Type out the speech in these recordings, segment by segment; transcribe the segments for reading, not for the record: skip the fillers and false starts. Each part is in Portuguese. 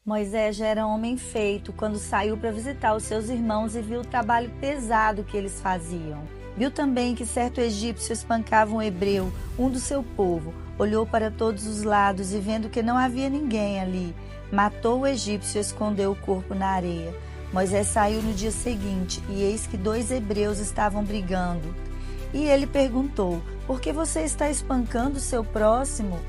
Moisés já era homem feito quando saiu para visitar os seus irmãos e viu o trabalho pesado que eles faziam. Viu também que certo egípcio espancava um hebreu, um do seu povo. Olhou para todos os lados e, vendo que não havia ninguém ali, matou o egípcio e escondeu o corpo na areia. Moisés saiu no dia seguinte e eis que 2 hebreus estavam brigando. E ele perguntou: por que você está espancando o seu próximo?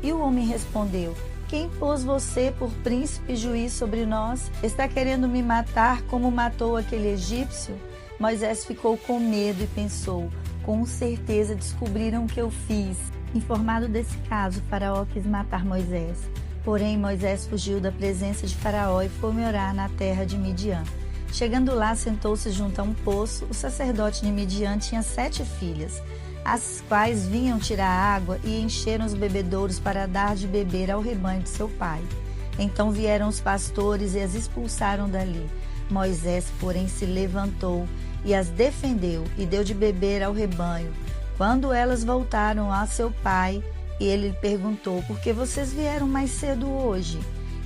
E o homem respondeu: quem pôs você por príncipe e juiz sobre nós? Está querendo me matar como matou aquele egípcio? Moisés ficou com medo e pensou: com certeza descobriram o que eu fiz. Informado desse caso, Faraó quis matar Moisés. Porém, Moisés fugiu da presença de Faraó e foi morar na terra de Midian. Chegando lá, sentou-se junto a um poço. O sacerdote de Midian tinha 7 filhas, as quais vinham tirar água e encheram os bebedouros para dar de beber ao rebanho de seu pai. Então vieram os pastores e as expulsaram dali. Moisés, porém, se levantou e as defendeu e deu de beber ao rebanho. Quando elas voltaram a seu pai, ele lhe perguntou: por que vocês vieram mais cedo hoje?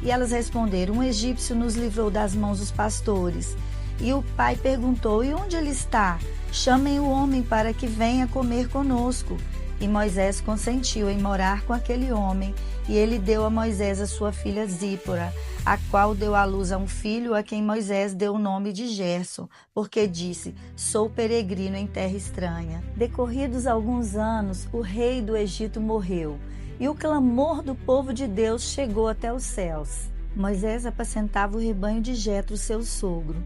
E elas responderam: um egípcio nos livrou das mãos dos pastores. E o pai perguntou: e onde ele está? Chamem o homem para que venha comer conosco. E Moisés consentiu em morar com aquele homem, e ele deu a Moisés a sua filha Zípora, a qual deu à luz a um filho, a quem Moisés deu o nome de Gerson, porque disse: sou peregrino em terra estranha. Decorridos alguns anos, o rei do Egito morreu, e o clamor do povo de Deus chegou até os céus. Moisés apacentava o rebanho de Jetro, seu sogro.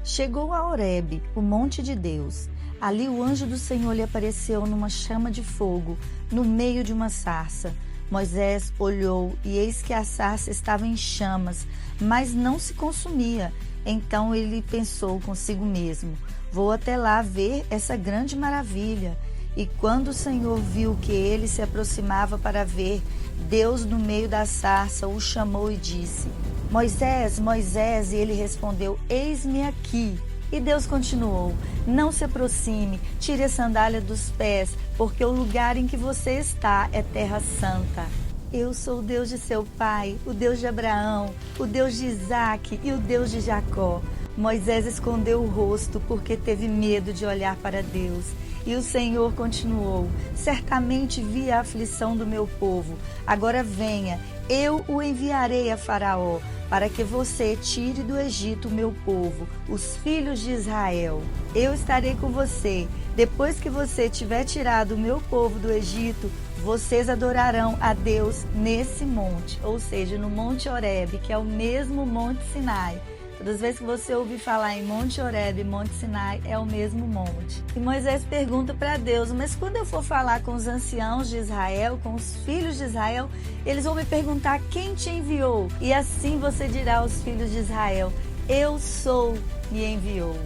Chegou a Horebe, o monte de Deus. Ali o anjo do Senhor lhe apareceu numa chama de fogo, no meio de uma sarça. Moisés olhou e eis que a sarça estava em chamas, mas não se consumia. Então ele pensou consigo mesmo: vou até lá ver essa grande maravilha. E quando o Senhor viu que ele se aproximava para ver, Deus no meio da sarça o chamou e disse: Moisés, Moisés, e ele respondeu: eis-me aqui. E Deus continuou: não se aproxime, tire a sandália dos pés, porque o lugar em que você está é terra santa. Eu sou o Deus de seu pai, o Deus de Abraão, o Deus de Isaque e o Deus de Jacó. Moisés escondeu o rosto porque teve medo de olhar para Deus. E o Senhor continuou: certamente vi a aflição do meu povo. Agora venha, eu o enviarei a Faraó, para que você tire do Egito o meu povo, os filhos de Israel. Eu estarei com você. Depois que você tiver tirado o meu povo do Egito, vocês adorarão a Deus nesse monte, ou seja, no Monte Horebe, que é o mesmo Monte Sinai. Todas as vezes que você ouvir falar em Monte Horebe, Monte Sinai, é o mesmo monte. E Moisés pergunta para Deus: mas quando eu for falar com os anciãos de Israel, com os filhos de Israel, eles vão me perguntar quem te enviou. E assim você dirá aos filhos de Israel: eu sou, me enviou.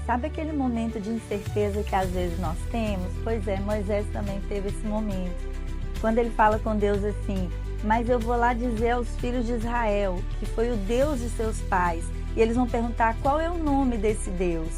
Sabe aquele momento de incerteza que às vezes nós temos? Pois é, Moisés também teve esse momento. Quando ele fala com Deus assim: mas eu vou lá dizer aos filhos de Israel que foi o Deus de seus pais. E eles vão perguntar qual é o nome desse Deus.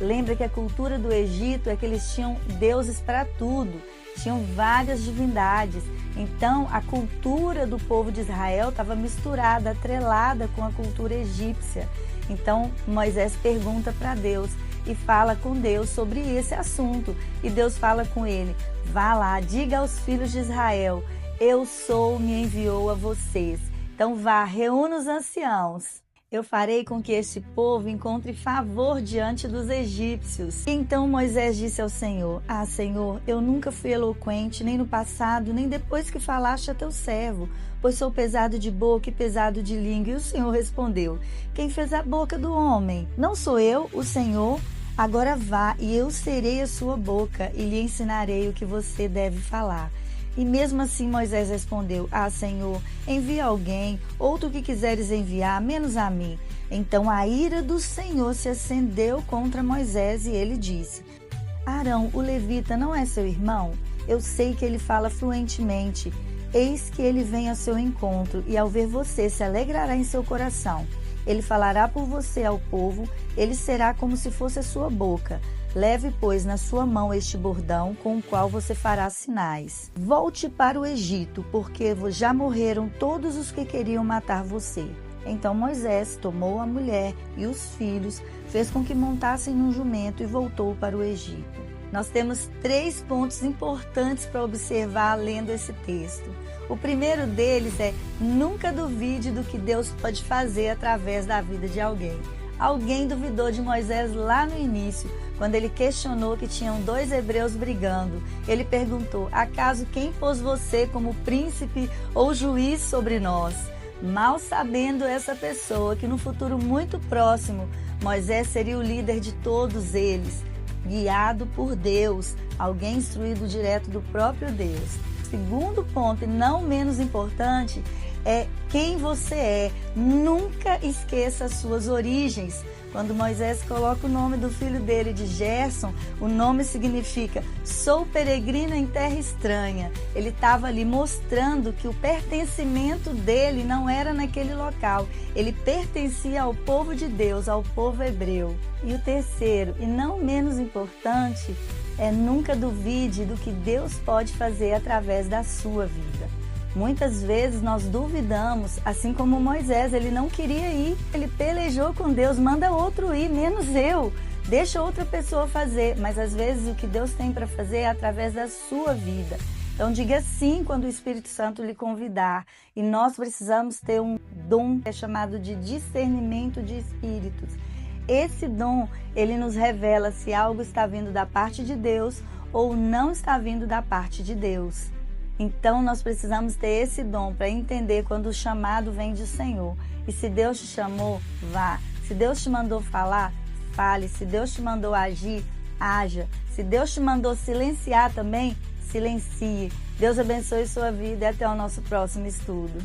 Lembra que a cultura do Egito é que eles tinham deuses para tudo, tinham várias divindades. Então a cultura do povo de Israel estava misturada, atrelada com a cultura egípcia. Então Moisés pergunta para Deus e fala com Deus sobre esse assunto. E Deus fala com ele: vá lá, diga aos filhos de Israel: eu sou, me enviou a vocês. Então vá, reúna os anciãos. Eu farei com que este povo encontre favor diante dos egípcios. E então Moisés disse ao Senhor: ah, Senhor, eu nunca fui eloquente, nem no passado, nem depois que falaste a teu servo, pois sou pesado de boca e pesado de língua. E o Senhor respondeu: quem fez a boca do homem? Não sou eu, o Senhor? Agora vá, e eu serei a sua boca, e lhe ensinarei o que você deve falar. E mesmo assim Moisés respondeu: ah, Senhor, envia alguém, outro que quiseres enviar, menos a mim. Então a ira do Senhor se acendeu contra Moisés e ele disse: Arão, o levita, não é seu irmão? Eu sei que ele fala fluentemente. Eis que ele vem ao seu encontro e ao ver você se alegrará em seu coração. Ele falará por você ao povo, ele será como se fosse a sua boca. Leve, pois, na sua mão este bordão com o qual você fará sinais. Volte para o Egito, porque já morreram todos os que queriam matar você. Então Moisés tomou a mulher e os filhos, fez com que montassem num jumento e voltou para o Egito. Nós temos 3 pontos importantes para observar lendo esse texto. O primeiro deles é: nunca duvide do que Deus pode fazer através da vida de alguém. Alguém duvidou de Moisés lá no início, quando ele questionou que tinham 2 hebreus brigando. Ele perguntou: acaso quem pôs você como príncipe ou juiz sobre nós? Mal sabendo essa pessoa que no futuro muito próximo, Moisés seria o líder de todos eles, guiado por Deus, alguém instruído direto do próprio Deus. Segundo ponto, e não menos importante, é quem você é. Nunca esqueça as suas origens. Quando Moisés coloca o nome do filho dele de Gerson, o nome significa sou peregrino em terra estranha. Ele estava ali mostrando que o pertencimento dele não era naquele local. Ele pertencia ao povo de Deus, ao povo hebreu. E o terceiro, e não menos importante, é nunca duvide do que Deus pode fazer através da sua vida. Muitas vezes nós duvidamos, assim como Moisés, ele não queria ir, ele pelejou com Deus, manda outro ir, menos eu, deixa outra pessoa fazer, mas às vezes o que Deus tem para fazer é através da sua vida. Então diga sim quando o Espírito Santo lhe convidar, e nós precisamos ter um dom que é chamado de discernimento de espíritos. Esse dom, ele nos revela se algo está vindo da parte de Deus ou não está vindo da parte de Deus. Então nós precisamos ter esse dom para entender quando o chamado vem do Senhor. E se Deus te chamou, vá. Se Deus te mandou falar, fale. Se Deus te mandou agir, haja. Se Deus te mandou silenciar também, silencie. Deus abençoe sua vida e até o nosso próximo estudo.